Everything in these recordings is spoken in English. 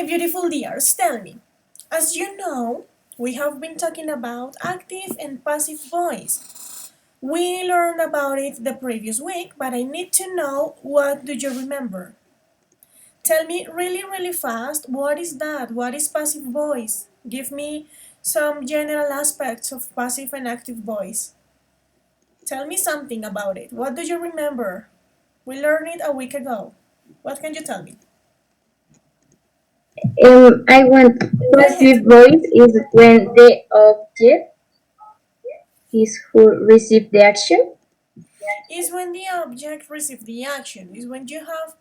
Okay, beautiful dears, tell me. As you know, we have been talking about active and passive voice. We learned about it the previous week, but I need to know, what do you remember? Tell me really fast, what is that? What is passive voice? Give me some general aspects of passive and active voice. Tell me something about it. What do you remember? We learned it a week ago. What can you tell me? I want Go ahead. passive voice is when the object is who receive the action. Is when the object receives the action, is when you have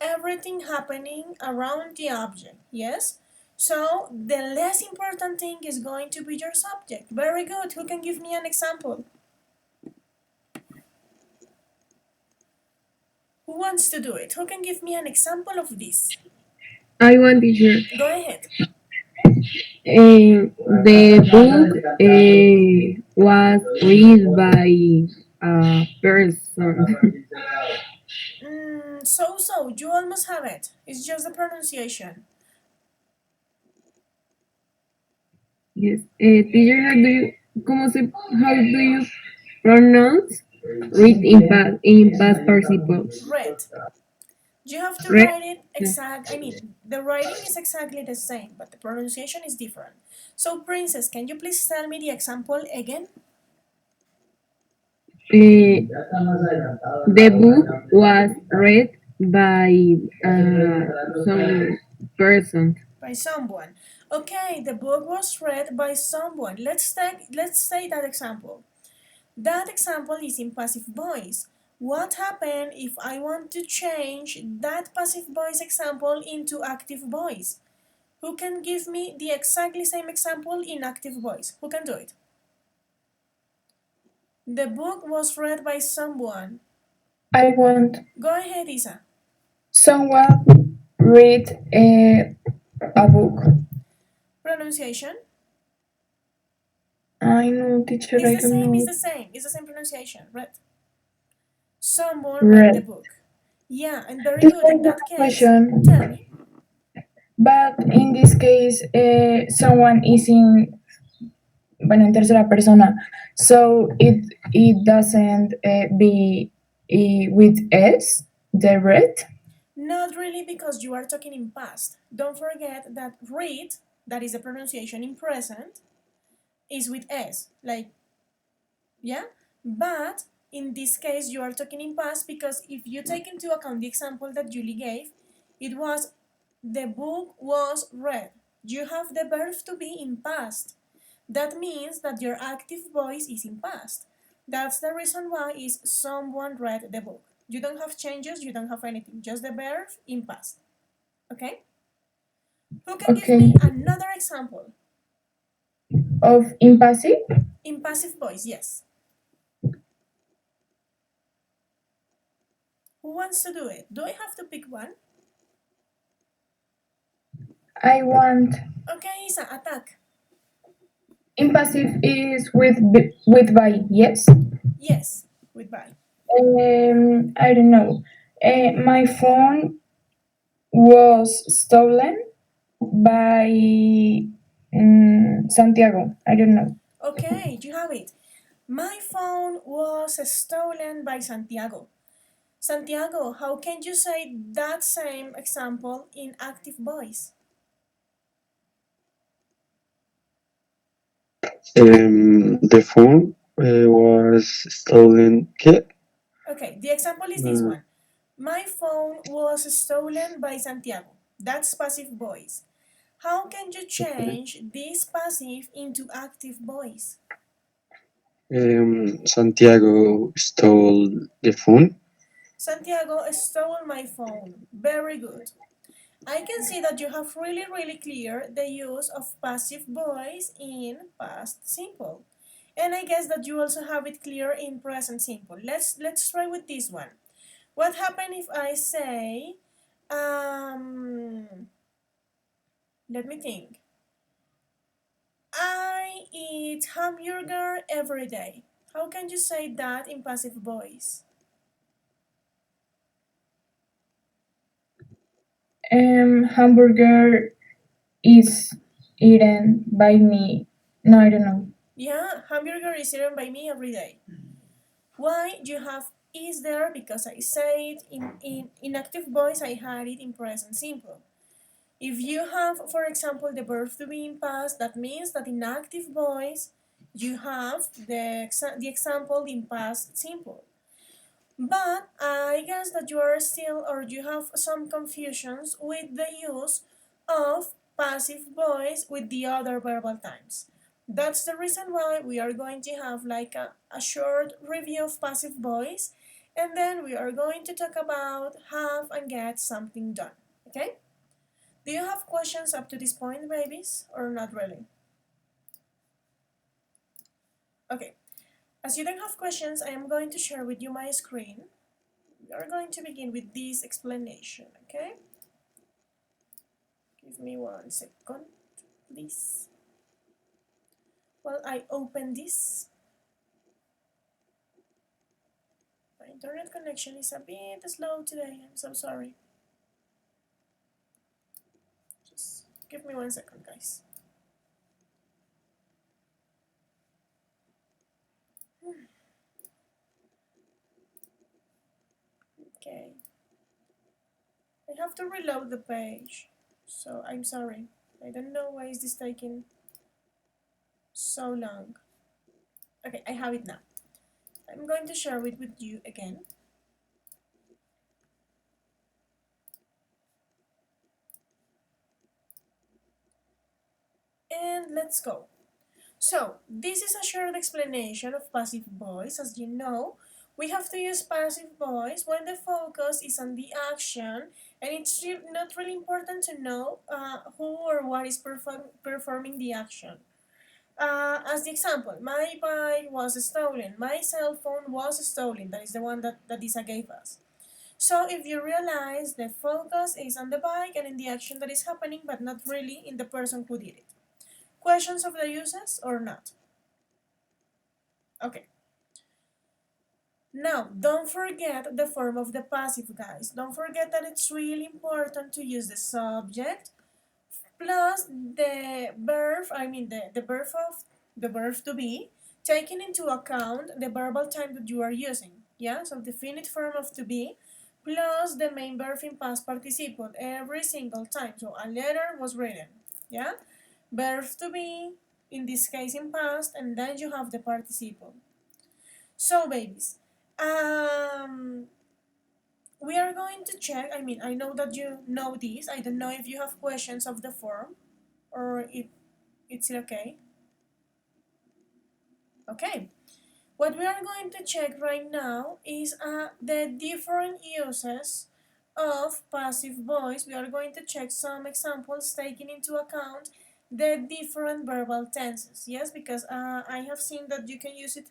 everything happening around the object, yes? So the less important thing is going to be your subject. Very good. Who can give me an example? Who wants to do it? Who can give me an example of this? I want to hear. Go ahead. The book was read by a person. So, you almost have it. It's just the pronunciation. Yes. Teacher, how do you pronounce read in past participle? Read. You have to Read. write it exact. I mean, the writing is exactly the same, but the pronunciation is different. So, Princess, can you please tell me the example again? Uh, the book was read by some person. By someone. Okay, the book was read by someone. Let's say that example. That example is in passive voice. What happens if I want to change that passive voice example into active voice? Who can give me the exactly same example in active voice? Who can do it? The book was read by someone. I want Go ahead, Isa. someone read a book. Pronunciation? I know, teacher, It's I the don't same, it's know. the same. It's the same pronunciation. Read. Someone read the Read. book. Yeah, and very Teacher, good. I In have that a case, question. tell me. But in this case, someone is bueno, en tercera persona, so it doesn't be with s, the read. Not really, because you are talking in past. Don't forget that read, that is the pronunciation in present, is with S. Like, yeah? But in this case, you are talking in past because if you take into account the example that Julie gave, it was the book was read. You have the verb to be in past. That means that your active voice is in past. That's the reason why is someone read the book. You don't have changes, you don't have anything, just the verb in past. Okay? Who can give Okay. me another example? Of impassive, In passive voice, yes. Who wants to do it? Do I have to pick one? I want Okay, Isa, attack. impassive is with by, yes. Yes, with by. I don't know. My phone was stolen by Santiago. I don't know. Okay, you have it. My phone was stolen by Santiago. Santiago, how can you say that same example in active voice? The phone was stolen. ¿Qué? Okay, the example is this one. My phone was stolen by Santiago. That's passive voice. How can you change this passive into active voice? Santiago stole the phone. Santiago stole my phone. Very good. I can see that you have really clear the use of passive voice in past simple. And I guess that you also have it clear in present simple. Let's try with this one. What happens if I say let me think. I eat hamburger every day. How can you say that in passive voice? Hamburger is eaten by me. No, I don't know. Yeah, hamburger is eaten by me every day. Why you have is there? Because I say it in active voice, I had it in present simple. If you have, for example, the verb to be in past, that means that in active voice you have the example in past simple. But I guess that you are still, or you have some confusions with the use of passive voice with the other verbal times. That's the reason why we are going to have like a short review of passive voice, and then we are going to talk about have and get something done. Okay? Do you have questions up to this point, babies, or not really? Okay. As you don't have questions, I am going to share with you my screen. We are going to begin with this explanation, okay? Give me 1 second, please. While I open this, my internet connection is a bit slow today. I'm so sorry. Just give me 1 second, guys. Okay. I have to reload the page, so I'm sorry. I don't know why is this taking so long. Okay, I have it now. I'm going to share it with you again. And let's go. So, this is a short explanation of passive voice. As you know, we have to use passive voice when the focus is on the action, and it's not really important to know who or what is performing the action. As the example, my bike was stolen, my cell phone was stolen. That is the one that Isa gave us. So if you realize the focus is on the bike and in the action that is happening, but not really in the person who did it. Questions of the uses or not? Okay. Now, don't forget the form of the passive, guys. Don't forget that it's really important to use the subject plus the verb, the verb to be, taking into account the verbal time that you are using. Yeah, so definite form of to be plus the main verb in past participle every single time. So a letter was written. Yeah, verb to be, in this case in past, and then you have the participle. So, babies, we are going to check. I know that you know this. I don't know if you have questions of the form or if it's okay. Okay. What we are going to check right now is the different uses of passive voice. We are going to check some examples taking into account the different verbal tenses. Yes, because I have seen that you can use it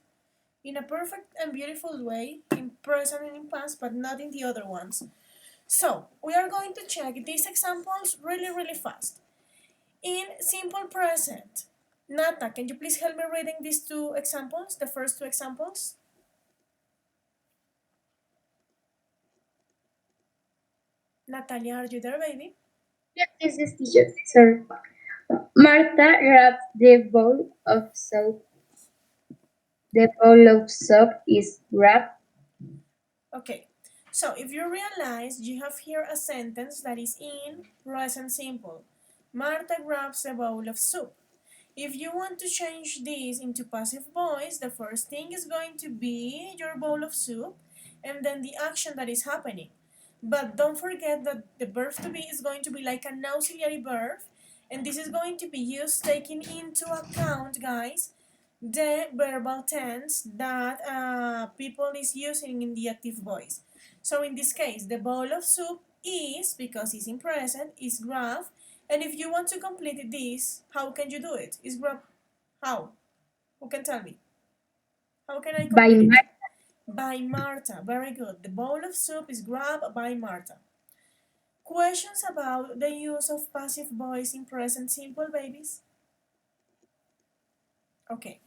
in a perfect and beautiful way in present and in past, but not in the other ones. So, we are going to check these examples really, really fast. In simple present, Nata, can you please help me reading these two examples, the first two examples? Natalia, are you there, baby? Yes, yes, teacher. Sorry. Martha grabs the bowl of soap. The bowl of soap is grabbed Okay, so if you realize you have here a sentence that is in present simple. Marta grabs a bowl of soup. If you want to change this into passive voice, the first thing is going to be your bowl of soup and then the action that is happening. But don't forget that the verb to be is going to be like an auxiliary verb, and this is going to be used taking into account, guys, the verbal tense that people is using in the active voice. So in this case, the bowl of soup is, because it's in present, is grabbed. And if you want to complete this, how can you do it? Is grab how? Who can tell me? How can I by complete it? Martha. By Marta. Very good. The bowl of soup is grabbed by Marta. Questions about the use of passive voice in present simple, babies? Okay.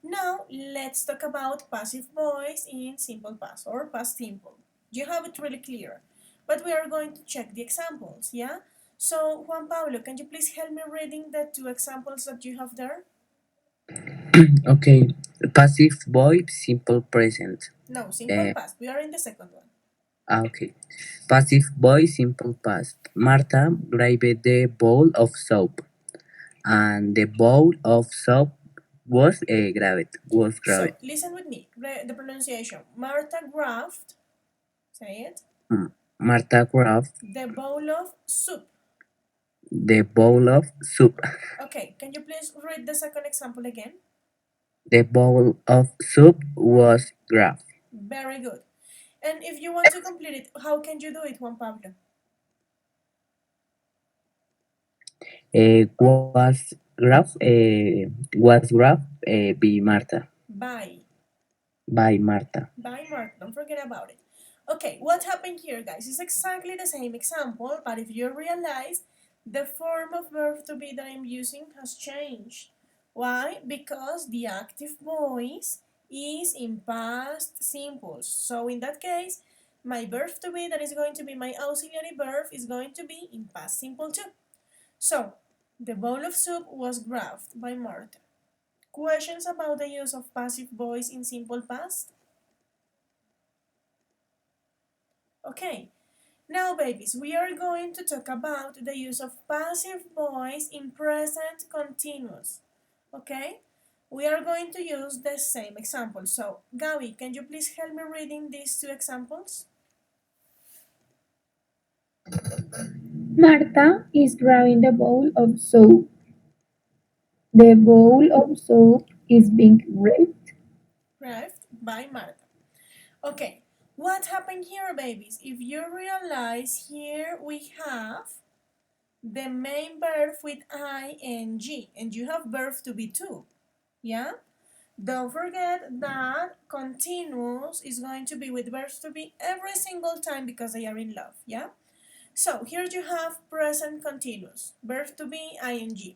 Now, let's talk about passive voice in simple past or past simple. You have it really clear. But we are going to check the examples, yeah? So, Juan Pablo, can you please help me reading the two examples that you have there? Okay. Passive voice, simple present. No, simple Uh, past. We are in the second one. okay. Passive voice, simple past. Martha grabbed the bowl of soap, and the bowl of soap was grabbed. Was So, grabbed. listen with me. The pronunciation. Martha grabbed, say it, Mm. Martha grabbed the bowl of soup. the bowl of soup. Okay, can you please read the second example again? The bowl of soup was grabbed. Very good. And if you want to complete it, how can you do it, Juan Pablo? Was grabbed by Martha. By. By Martha. By Mark. Don't forget about it. Okay, what happened here, guys? It's exactly the same example, but if you realize the form of verb to be that I'm using has changed. Why? Because the active voice is in past simple. So in that case, my verb to be that is going to be my auxiliary verb is going to be in past simple too. So, the bowl of soup was grabbed by Martha. Questions about the use of passive voice in simple past? Okay, now babies, we are going to talk about the use of passive voice in present continuous. Okay, we are going to use the same example. So, Gabi, can you please help me reading these two examples? Martha is grabbing the bowl of soap. The bowl of soap is being grabbed. Grabbed by Martha. Okay, what happened here, babies? If you realize here we have the main verb with ing, and you have verb to be too. Yeah? Don't forget that continuous is going to be with verbs to be every single time because they are in love. Yeah? So here you have present continuous, verb to be ing.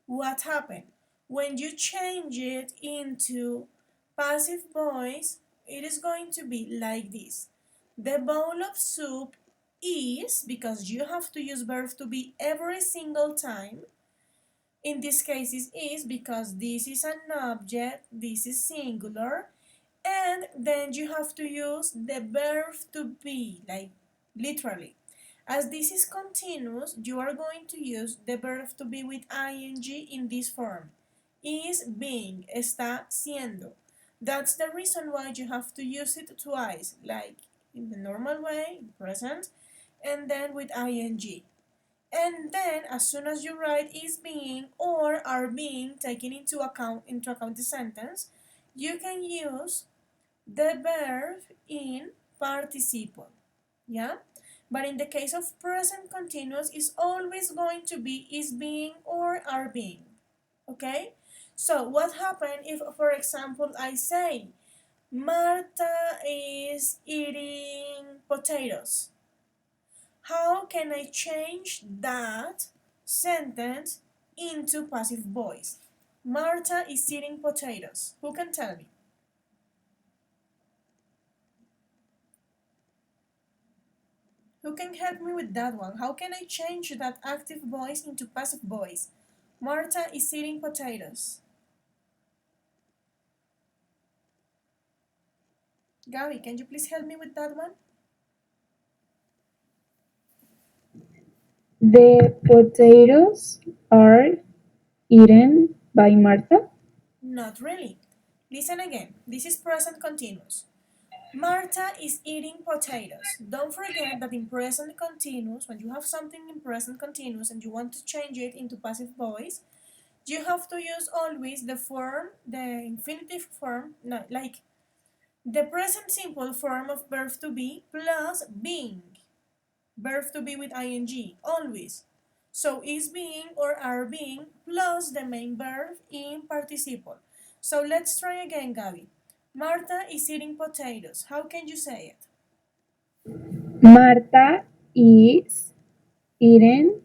What happened? When you change it into passive voice, it is going to be like this. The bowl of soup is, because you have to use verb to be every single time. In this case, it is because this is an object, this is singular, and then you have to use the verb to be, like literally. As this is continuous, you are going to use the verb to be with ing in this form. Is being, está siendo. That's the reason why you have to use it twice, like in the normal way, present, and then with ing. And then as soon as you write is being or are being taken into account the sentence, you can use the verb in participle. Yeah? But in the case of present continuous, it's always going to be is being or are being. Okay? So what happened if, for example, I say Marta is eating potatoes? How can I change that sentence into passive voice? Marta is eating potatoes. Who can tell me? Who can help me with that one? How can I change that active voice into passive voice? Marta is eating potatoes. Gabi, can you please help me with that one? The potatoes are eaten by Martha. Not really. Listen again. This is present continuous. Marta is eating potatoes. Don't forget that in present continuous, when you have something in present continuous and you want to change it into passive voice, you have to use always the form, the infinitive form, no, like the present simple form of verb to be plus being. Verb to be with ing, always. So is being or are being plus the main verb in participle. So let's try again, Gabi. Marta is eating potatoes. How can you say it? Martha is eating,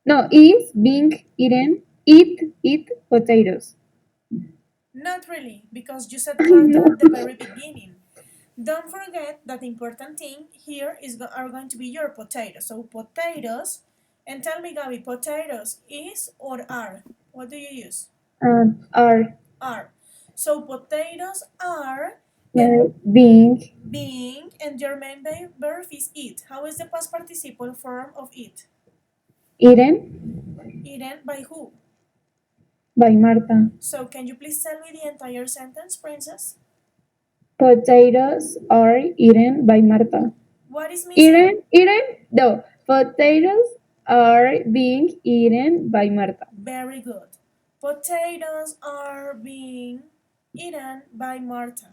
no, is being eaten, eat potatoes. Not really, because you said Marta at the very beginning. Don't forget that the important thing here are going to be your potatoes. So potatoes And tell me, Gabby, potatoes is or are? What do you use? Are Are. So potatoes are, and being being, and your main verb is eat. How is the past participle form of eat? eaten Eaten by who? by Marta. So can you please tell me the entire sentence, princess? Potatoes are eaten by Marta. What is missing? Eaten? No. Potatoes are being eaten by Marta. Very good. Potatoes are being eaten by Marta.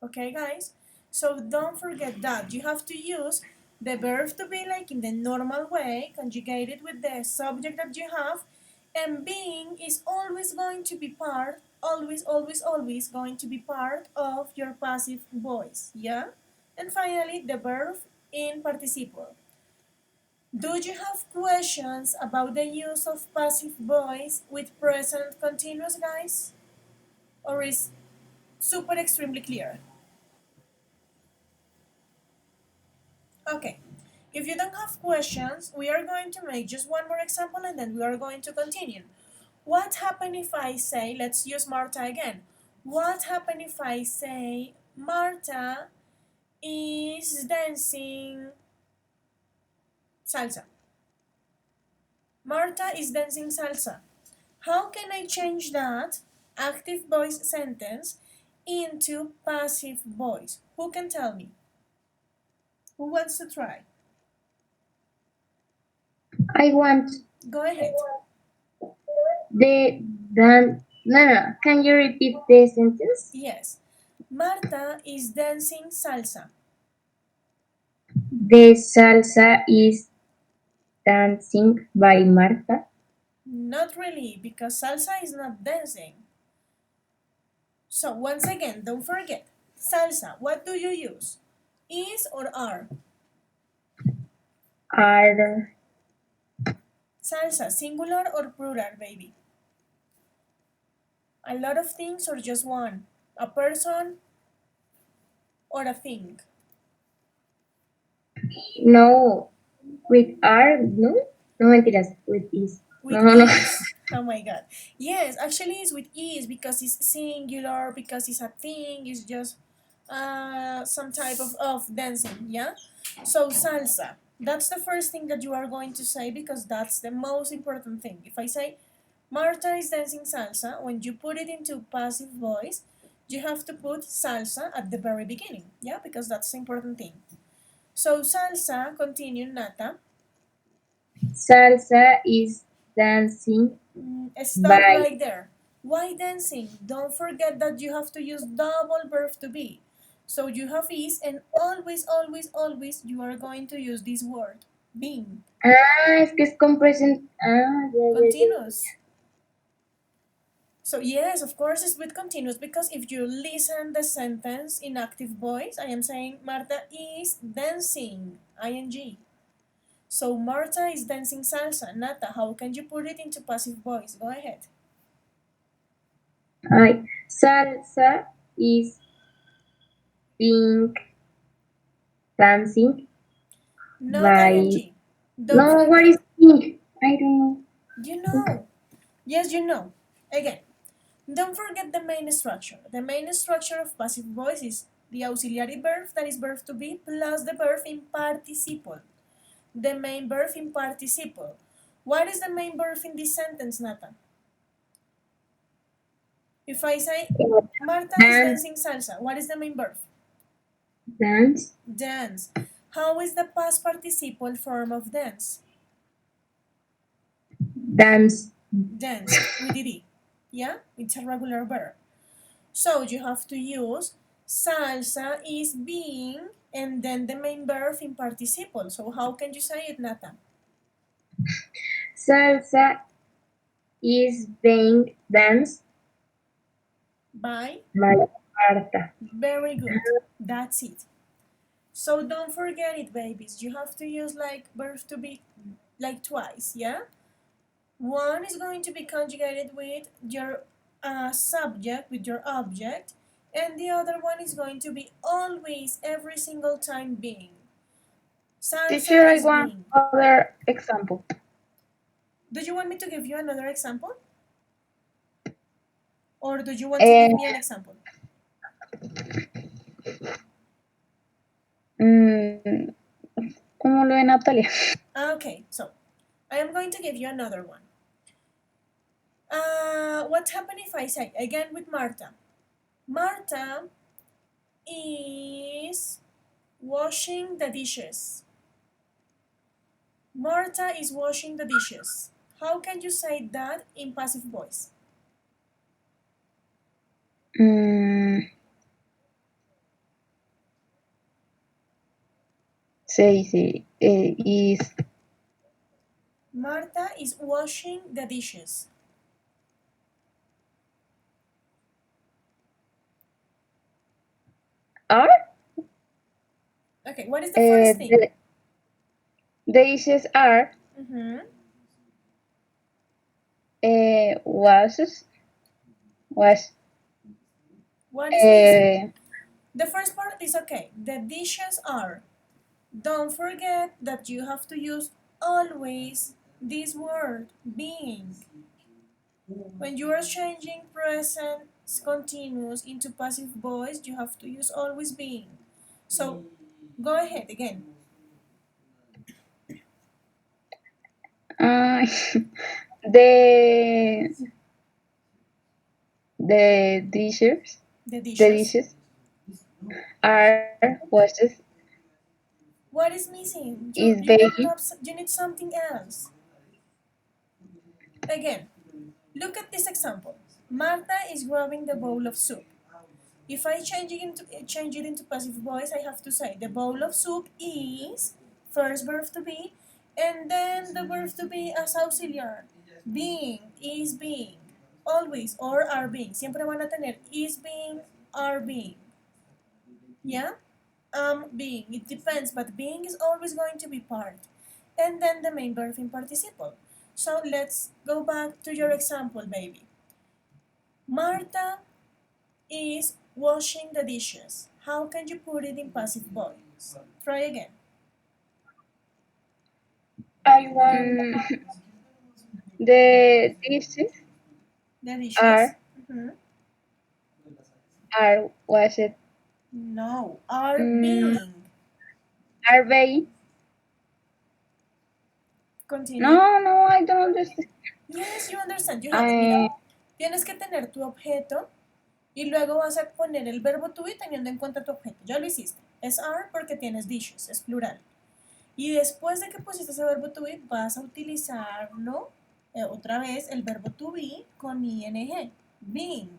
Okay, guys? So don't forget that. You have to use the verb to be like in the normal way, conjugated with the subject that you have, and being is always going to be part, always going to be part of your passive voice. Yeah? And finally, the verb in participle. Do you have questions about the use of passive voice with present continuous, guys? Or is super extremely clear? Okay. If you don't have questions, we are going to make just one more example and then we are going to continue. What happens if I say, let's use Marta again. What happens if I say Marta is dancing salsa? Marta is dancing salsa. How can I change that active voice sentence into passive voice? Who can tell me? Who wants to try? I want Go ahead. the dan. No, no. Can you repeat the sentence? Yes. Marta is dancing salsa. The salsa is dancing by Marta. Not really, because salsa is not dancing. So once again, don't forget. Salsa, what do you use? Is or are? Are Salsa, singular or plural, baby? A lot of things or just one? A person or a thing? no with are no no mentiras with is With no no no. is. Oh my god. Yes, actually it's with is because it's singular, because it's a thing, it's just some type of dancing, yeah? So salsa. That's the first thing that you are going to say because that's the most important thing. If I say Marta is dancing salsa, when you put it into passive voice, you have to put salsa at the very beginning, yeah? Because that's the important thing. So salsa, continue, Nata. Salsa is dancing Stop by right there. Why dancing? Don't forget that you have to use double verb to be. So you have is and always you are going to use this word. Being. es que es con present ya. Continuous. So yes, of course it's with continuous because if you listen the sentence in active voice, I am saying Marta is dancing. ing. So Marta is dancing salsa. Nata, how can you put it into passive voice? Go ahead. Ay, salsa is being dancing Not by ing. Don't no what forget. is pink? I don't know. You know. Yes, you know. Again, don't forget the main structure. The main structure of passive voice is the auxiliary verb, that is verb to be, plus the verb in participle. The main verb in participle. What is the main verb in this sentence, Nathan? If I say Marta is Dance, dancing salsa, what is the main verb? dance, Dance. How is the past participle form of dance? dance. Danced with ed. Yeah, it's a regular verb. So you have to use salsa is being and then the main verb in participle. So how can you say it, Nata? Salsa is being danced By? by Marta. Very good. That's it. So don't forget it, babies. You have to use like verb to be like twice, yeah? One is going to be conjugated with your subject, with your object, and the other one is going to be always, every single time being. Teacher, Salsa I is want being. other example. Do you want me to give you another example? Or do you want to give me an example? Mm, como lo de Natalia. Okay, so I am going to give you another one. What happened if I say, again with Marta? Marta is washing the dishes. Marta is washing the dishes. How can you say that in passive voice? Mm, se dice, is Marta is washing the dishes. are. Okay, what is the first thing? The dishes are Mm-hmm. was was What is missing? uh, The first part is okay. The dishes are. Don't forget that you have to use always this word, being. When you are changing present continuous into passive voice, you have to use always being. So go ahead again. uh, the the dishes The the dishes. dishes are washed What is missing? is baby. You need something else. Again, look at this example. Marta is grabbing the bowl of soup. If I change it into passive voice, I have to say the bowl of soup is first verb to be, and then the verb to be as auxiliar. Being, is being, always or are being. Siempre van a tener is being, are being. Yeah? Being. It depends, but being is always going to be part. And then the main verb in participle. So let's go back to your example, baby. Marta is washing the dishes. How can you put it in passive voice? Try again. I want Mm, the dishes The dishes. are Mhm. washed. No, are Mm, being. are they? Continue. No, I don't understand. Yes, you understand. You have it. Mira, I tienes que tener tu objeto y luego vas a poner el verbo to be teniendo en cuenta tu objeto. Ya lo hiciste. Es are porque tienes dishes, es plural. Y después de que pusiste ese verbo to be, vas a utilizarlo otra vez el verbo to be con ing. Being.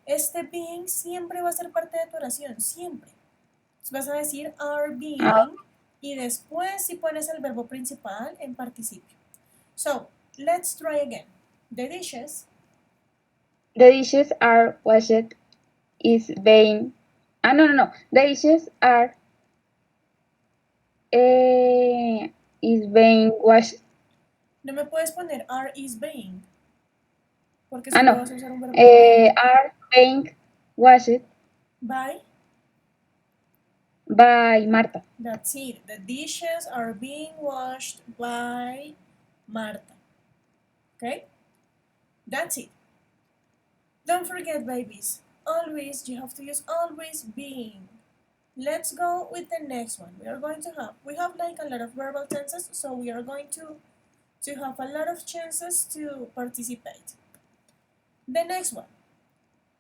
Este being siempre va a ser parte de tu oración, siempre. Entonces vas a decir are uh, being y después si pones el verbo principal en participio. So, let's try again. The dishes. the dishes are washed is being. No. The dishes are is being washed. No me puedes poner are is being, porque solo No. vas a usar un verbo to be. Are being washed By. by Marta. That's it. The dishes are being washed by Marta. Okay? That's it. Don't forget, babies. Always, you have to use always being. Let's go with the next one. We have like a lot of verbal tenses, so we are going to have a lot of chances to participate. The next one,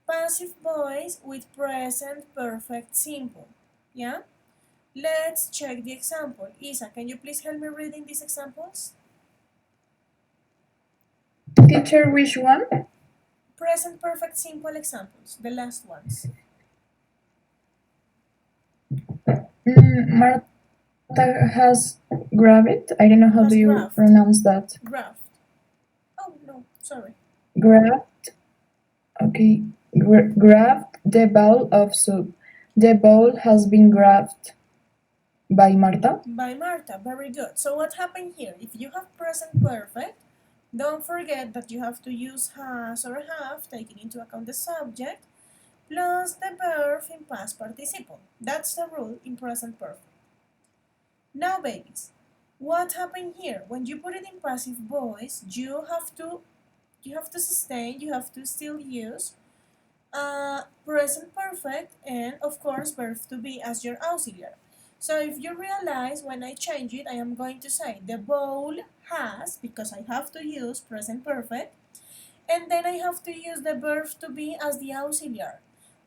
passive voice with present perfect simple. Yeah? Let's check the example. Isa, can you please help me reading these examples? teacher which one? Present perfect simple examples, the last ones. Marta has grabbed. I don't know how do Has you graft. pronounce that. Graft. Oh, no, sorry. Grabbed. Okay. Grabbed the bowl of soup. The bowl has been grabbed by Marta. By Marta, very good. So what happened here? If you have present perfect, don't forget that you have to use has or have, taking into account the subject, plus the verb in past participle. That's the rule in present perfect. Now, babies, What happened here? When you put it in passive voice, you have to sustain, you have to still use present perfect and of course verb to be as your auxiliary. So if you realize when I change it, I am going to say the bowl has, because I have to use present perfect, and then I have to use the verb to be as the auxiliary.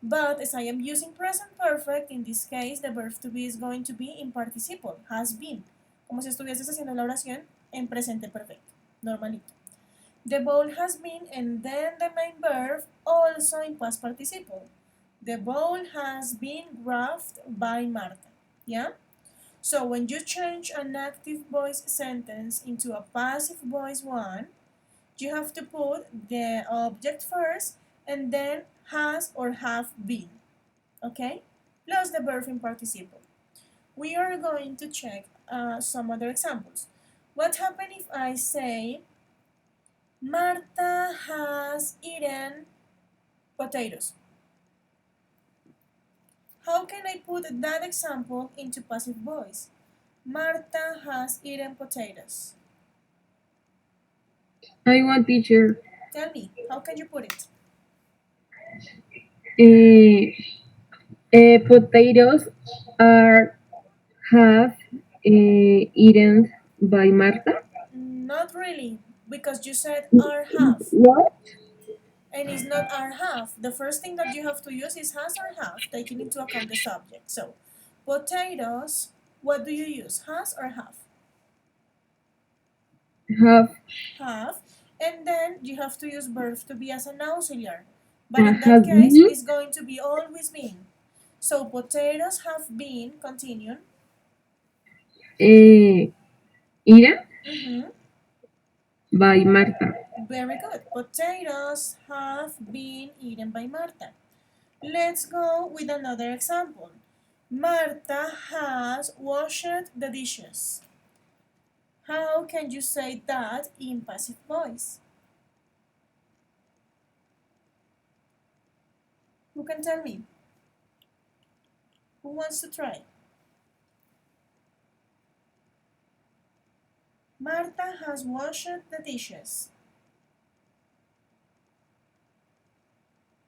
But as I am using present perfect, in this case the verb to be is going to be in participle, has been, como si estuvieses haciendo la oración en presente perfecto, normalito. The bowl has been, and then the main verb also in past participle. The bowl has been grabbed by Marta. Yeah? So when you change an active voice sentence into a passive voice one, you have to put the object first and then has or have been. Okay? Plus the verb in participle. We are going to check some other examples. What happens if I say Marta has eaten potatoes? How can I put that example into passive voice? Marta has eaten potatoes. I want teacher. Tell me, how can you put it? Potatoes are half eaten by Marta. Not really, because you said are half, What? and it's not are half. The first thing that you have to use is has or have, taking into account the subject. So, potatoes, what do you use? Has or have? Half Have, and then you have to use verb to be as an auxiliary. But in that has case, been it's going to be always been. So potatoes have been, continue. eaten Mm-hmm. by Marta. Very good. Potatoes have been eaten by Marta. Let's go with another example. Marta has washed the dishes. How can you say that in passive voice? Who can tell me? Who wants to try? Marta has washed the dishes.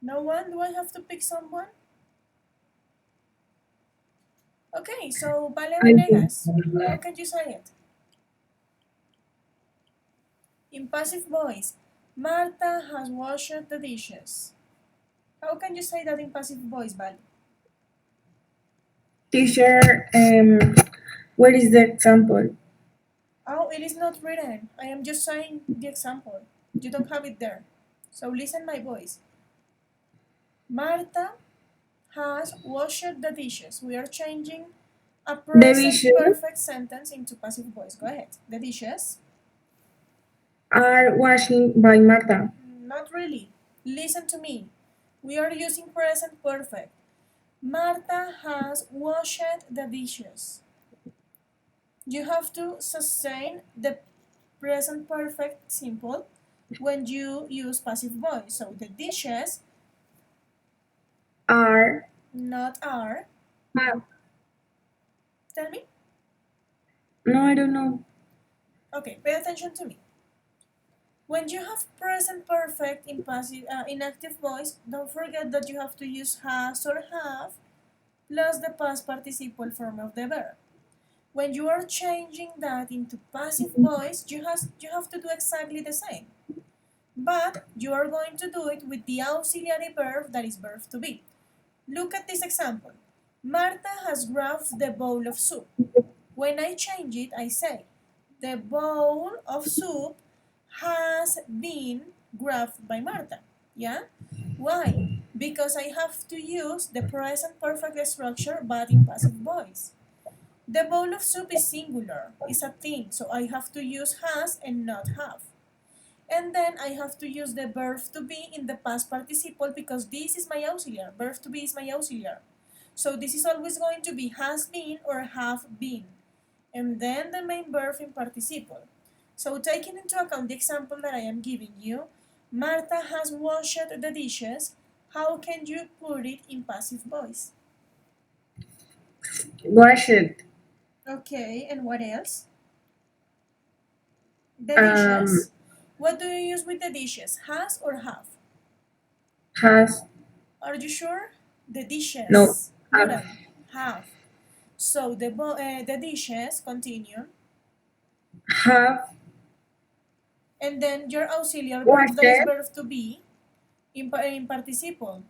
No one? Do I have to pick someone? Okay, so Vale I do. Venegas, how can you say it? In passive voice, Marta has washed the dishes. How can you say that in passive voice, Vale? Teacher, where is the example? Oh, it is not written. I am just saying the example. You don't have it there. So listen my voice. Marta has washed the dishes. We are changing a The present dishes perfect sentence into passive voice. Go ahead. The dishes. are washing by Marta. Not really. Listen to me. We are using present perfect. Marta has washed the dishes. You have to sustain the present perfect simple when you use passive voice. So the dishes, Are not are. have. Tell me. No, I don't know. Okay, pay attention to me. When you have present perfect in passive in active voice, don't forget that you have to use has or have plus the past participle form of the verb. When you are changing that into passive voice, you have to do exactly the same. But you are going to do it with the auxiliary verb that is verb to be. Look at this example. Marta has grabbed the bowl of soup. When I change it, I say, the bowl of soup has been grabbed by Marta. Yeah? Why? Because I have to use the present perfect structure but in passive voice. The bowl of soup is singular, it's a thing, so I have to use has and not have. And then I have to use the verb to be in the past participle because this is my auxiliary. Verb to be is my auxiliary. So this is always going to be has been or have been. And then the main verb in participle. So taking into account the example that I am giving you, Marta has washed the dishes. How can you put it in passive voice? Wash it. Okay, and what else? The Um, dishes. What do you use with the dishes? Has or have? has, Are you sure? The no, dishes, have, plural, have. So the dishes, continue. have And then your auxiliary verb washed, that is verb to be in participle,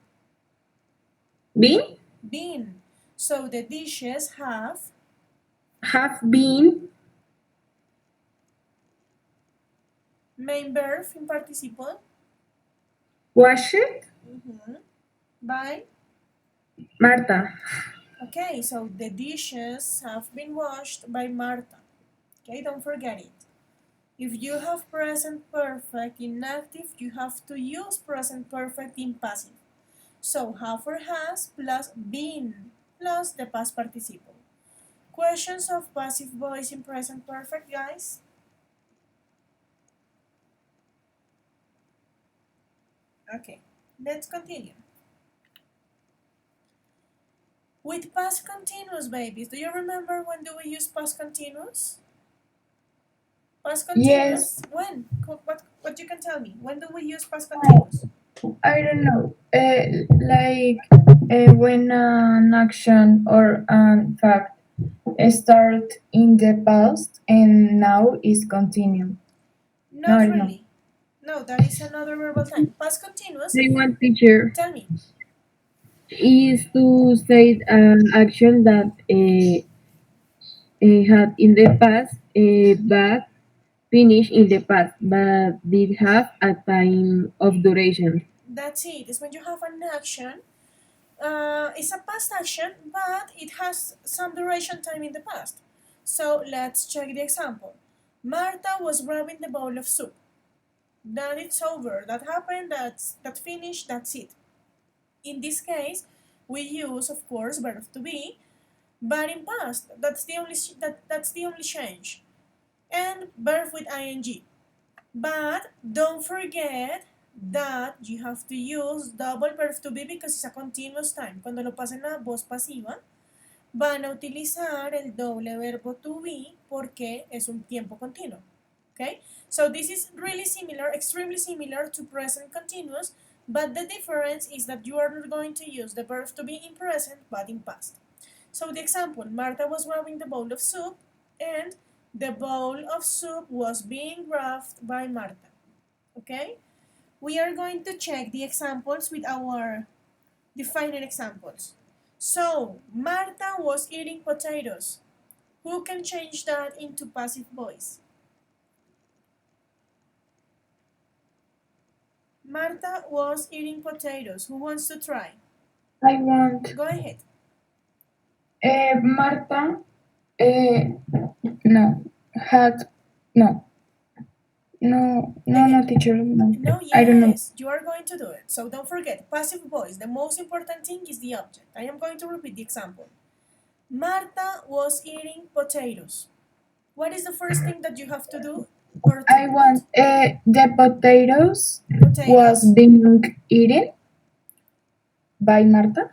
been, been. So the dishes have been main verb in participle. washed, By. Marta. Okay, so the dishes have been washed by Marta. Okay, don't forget it. If you have present perfect in active, you have to use present perfect in passive. So have or has plus been plus the past participle. Questions of passive voice in present perfect, guys? Okay, let's continue. With past continuous, babies, do you remember when do we use past continuous? Past Yes, continuous. When? What you can tell me? When do we use past continuous? I don't know. Like when an action or an fact start in the past and now is continued. No, I Not don't know. really. No, that is another verbal time. Past continuous. I want teacher Tell me. is to say an action that had in the past, but finished in the past, but did have a time of duration. That's it. It's when you have an action. It's a past action, but it has some duration time in the past. So let's check the example. Marta was grabbing the bowl of soup. That it's over. That happened. That finished. That's it. In this case, we use, of course, verb to be, but in past. That's the only change. And verb with ing. But don't forget that you have to use double verb to be because it's a continuous time. Cuando lo pasen a voz pasiva, van a utilizar el doble verbo to be porque es un tiempo continuo. Okay? So this is really similar, extremely similar to present continuous, but the difference is that you are not going to use the verb to be in present but in past. So the example, Marta was grabbing the bowl of soup and the bowl of soup was being grabbed by Marta. Okay? We are going to check the examples with our defining examples. So, Marta was eating potatoes. Who can change that into passive voice? Marta was eating potatoes. Who wants to try? I want Go ahead. Marta. No, had no, no, Again. teacher. No, No, I don't know. yes, you are going to do it. So don't forget, passive voice. The most important thing is the object. I am going to repeat the example. Marta was eating potatoes. What is the first thing that you have to do or to I put? want the potatoes was Potatoes? being eaten by Marta.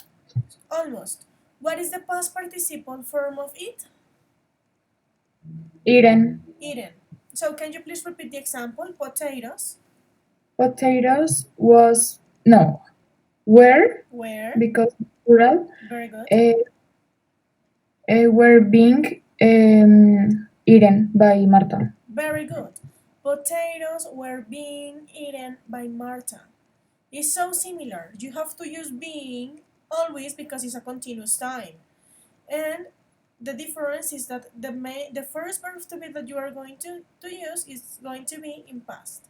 Almost. What is the past participle form of it? Eaten. Eaten. So can you please repeat the example? Potatoes Potatoes was no were were, because plural very good, uh, were being eaten by Marta. very good. Potatoes were being eaten by Marta. It's so similar. You have to use being always because it's a continuous time. And the difference is that the first verb to be that you are going to use is going to be in past.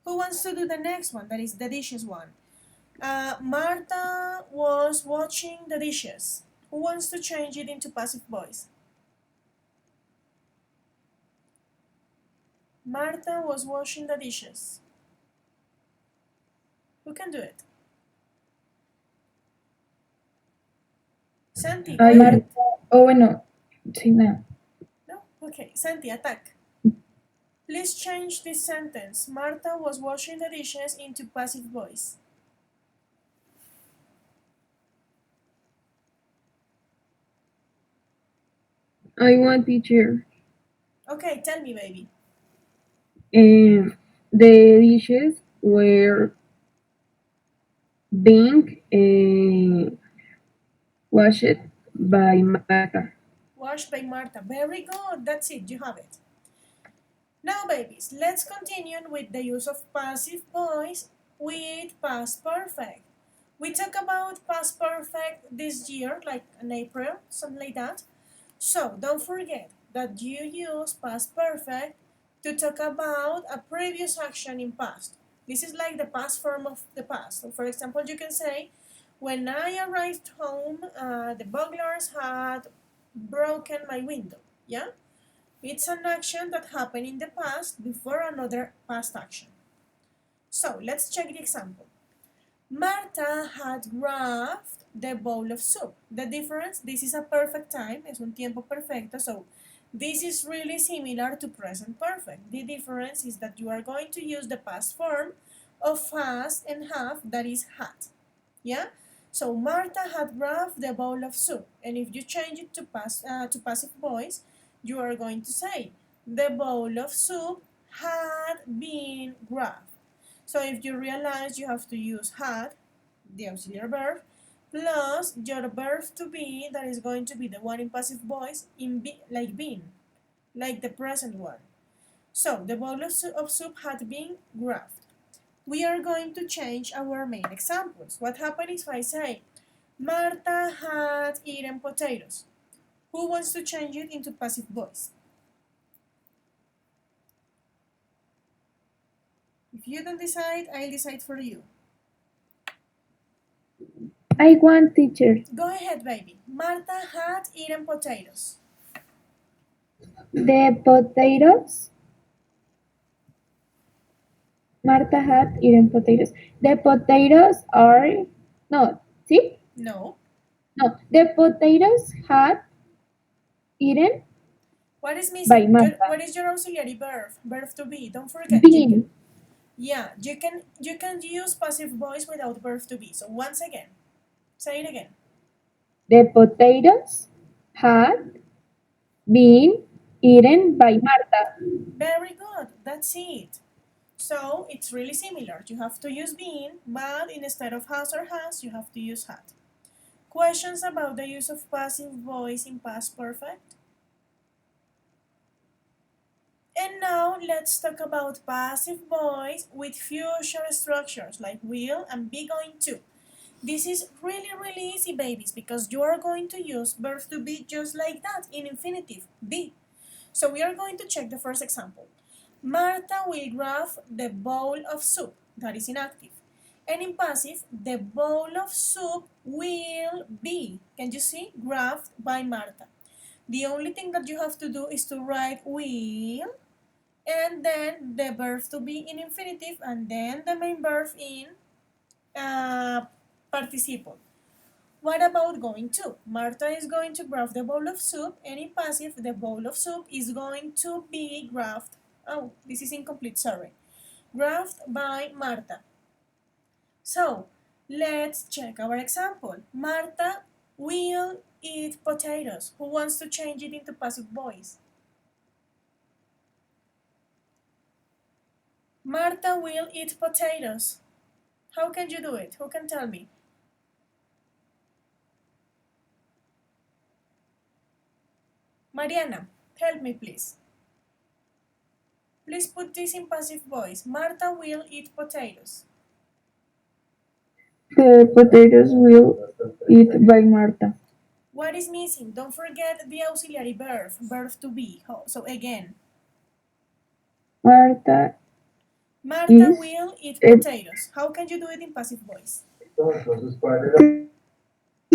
Who wants to do the next one? That is the dishes one. Marta was watching the dishes. Who wants to change it into passive voice? Marta was washing the dishes. Who can do it? Santi, go I Marta. ahead. Oh, bueno. Sí, no. No? Okay, Santi, attack. Please change this sentence. Marta was washing the dishes into passive voice. want teacher. Okay, tell me, baby. The dishes were being washed by Martha. Washed by Marta. Very good. That's it. You have it. Now, babies, let's continue with the use of passive voice with past perfect. We talk about past perfect this year, like in April, something like that. So don't forget that you use past perfect to talk about a previous action in past. This is like the past form of the past. So for example, you can say, when I arrived home, the burglars had broken my window. Yeah? It's an action that happened in the past before another past action. So let's check the example. Marta had grabbed the bowl of soup. The difference, this is a perfect time, es un tiempo perfecto, so this is really similar to present perfect. The difference is that you are going to use the past form of has and have, that is had. Yeah? So Marta had grabbed the bowl of soup, and if you change it to passive voice, you are going to say the bowl of soup had been grabbed. So if you realize you have to use had, the auxiliary verb, plus your verb to be, that is going to be the one in passive voice, in be, like been, like the present one. So the bowl of soup had been grabbed. We are going to change our main examples. What happens if I say, Marta had eaten potatoes? Who wants to change it into passive voice? If you don't decide, I'll decide for you. I want, teacher. Go ahead, baby. Marta had eaten potatoes. The potatoes. Marta had eaten potatoes. The potatoes are no. See? No. No. The potatoes had eaten What is by missing? Marta. What is your auxiliary verb? Verb to be. Don't forget. Been. You can use passive voice without verb to be. So once again, say it again. The potatoes had been eaten by Marta. Very good. That's it. So it's really similar. You have to use been, but instead of has or has, you have to use had. Questions about the use of passive voice in past perfect? And now let's talk about passive voice with future structures like will and be going to. This is really, really easy, babies, because you are going to use verb to be just like that in infinitive, be. So we are going to check the first example. Marta will grab the bowl of soup, that is inactive. And in passive, the bowl of soup will be, can you see, grabbed by Marta. The only thing that you have to do is to write will, and then the verb to be in infinitive, and then the main verb in participle. What about going to? Marta is going to grab the bowl of soup, and in passive, the bowl of soup is going to be grabbed. Oh, this is incomplete, sorry. Grabbed by Marta. So, let's check our example. Marta will eat potatoes. Who wants to change it into passive voice? Marta will eat potatoes. How can you do it? Who can tell me? Mariana, help me please. Please put this in passive voice. Marta will eat potatoes. The potatoes will eat by Marta. What is missing? Don't forget the auxiliary verb, verb to be. So again, Marta Marta is will eat a potatoes. How can you do it in passive voice?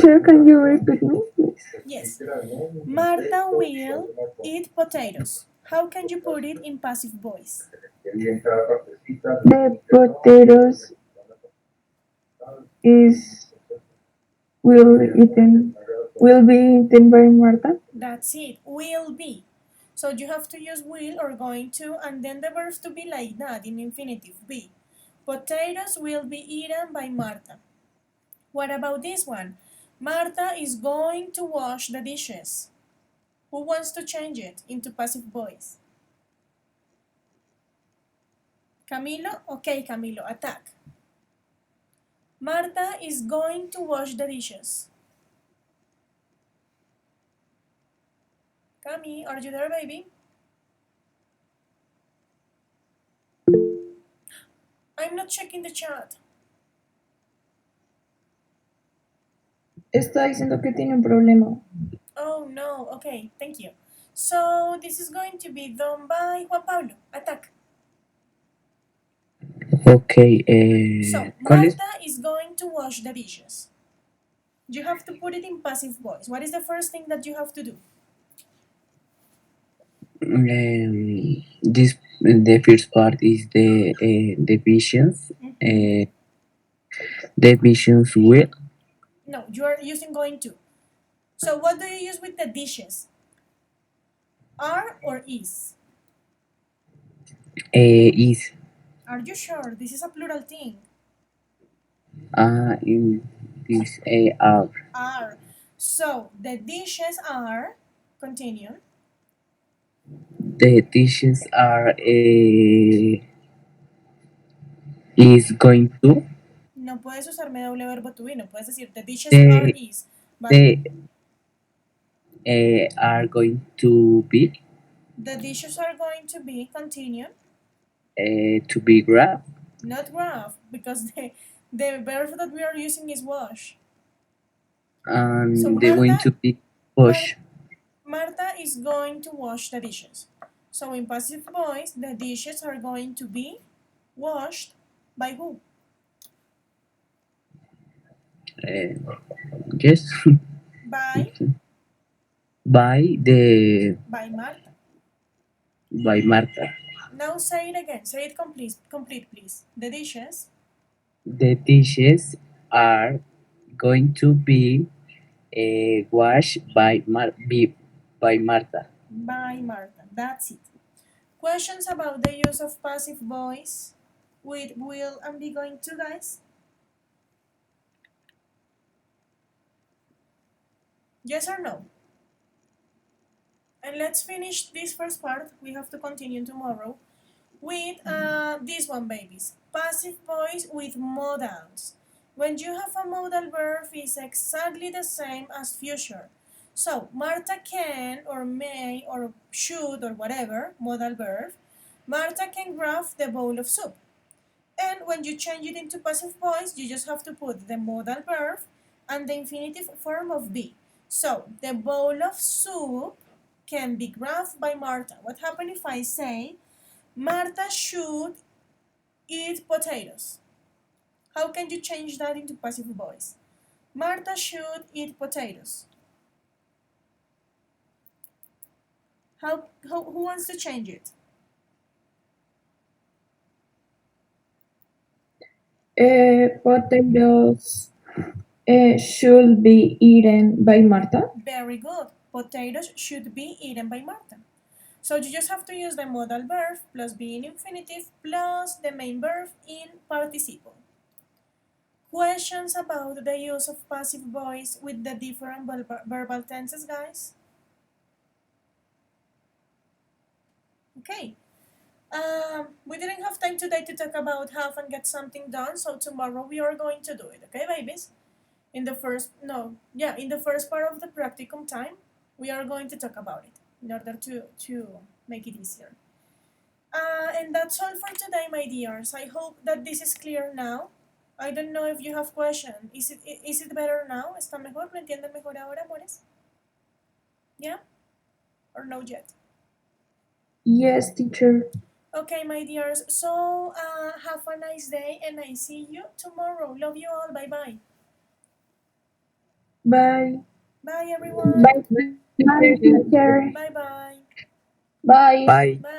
teacher. Can you repeat me, please? Yes. Marta will eat potatoes. How can you put it in passive voice? The potatoes is will be eaten by Marta. That's it. Will be. So you have to use will or going to, and then the verb to be like that in infinitive, be. Potatoes will be eaten by Marta. What about this one? Marta is going to wash the dishes. Who wants to change it into passive voice? Camilo, okay, Camilo, attack. Marta is going to wash the dishes. Cami, are you there, baby? I'm not checking the chat. Está diciendo que tiene un problema. Oh no, okay, thank you. So this is going to be done by Juan Pablo. Attack. Okay, So ¿cuál es? Marta is going to wash the dishes. You have to put it in passive voice. What is the first thing that you have to do? This the first part is the visions. The visions will No, you are using going to. So what do you use with the dishes? Are or is? is Are you sure? This is a plural thing. in this are Are. So the dishes are. Continue. the dishes are is going to No puedes usarme doble verbo to be. No puedes decir the dishes are they is. But they are going to be the dishes are going to be. Continue. to be grabbed Not graph because the verb that we are using is wash. So and they're going to be pushed. Marta is going to wash the dishes. So in passive voice, the dishes are going to be washed by who? Yes, By by the by Marta. by Marta. Now say it again. Say it complete, please. The dishes The dishes are going to be washed by Marta. by Marta. That's it. Questions about the use of passive voice with will and be going to, guys? Yes or no? And let's finish this first part. We have to continue tomorrow with this one, babies. Passive voice with modals. When you have a modal verb, it's exactly the same as future. So Marta can or may or should or whatever modal verb. Marta can grab the bowl of soup. And when you change it into passive voice, you just have to put the modal verb and the infinitive form of be. So the bowl of soup can be grabbed by Marta. What happens if I say Marta should eat potatoes? How can you change that into passive voice? Marta should eat potatoes. Who wants to change it? Potatoes should be eaten by Marta. Very good. Potatoes should be eaten by Marta. So you just have to use the modal verb plus be in infinitive plus the main verb in participle. Questions about the use of passive voice with the different verbal tenses, guys? Okay. We didn't have time today to talk about have and get something done, so tomorrow we are going to do it, okay, babies? In the first, no, yeah, in the first part of the practicum time, we are going to talk about it in order to make it easier. And that's all for today, my dears. I hope that this is clear now. I don't know if you have questions. Is it better now? ¿Está mejor? ¿Lo entienden mejor ahora, amores? Yeah? Or no yet? Yes, teacher. Okay, my dears. So have a nice day, and I see you tomorrow. Love you all. Bye bye. Bye. Bye, everyone. Bye, teacher. Bye bye. Bye. Bye. Bye.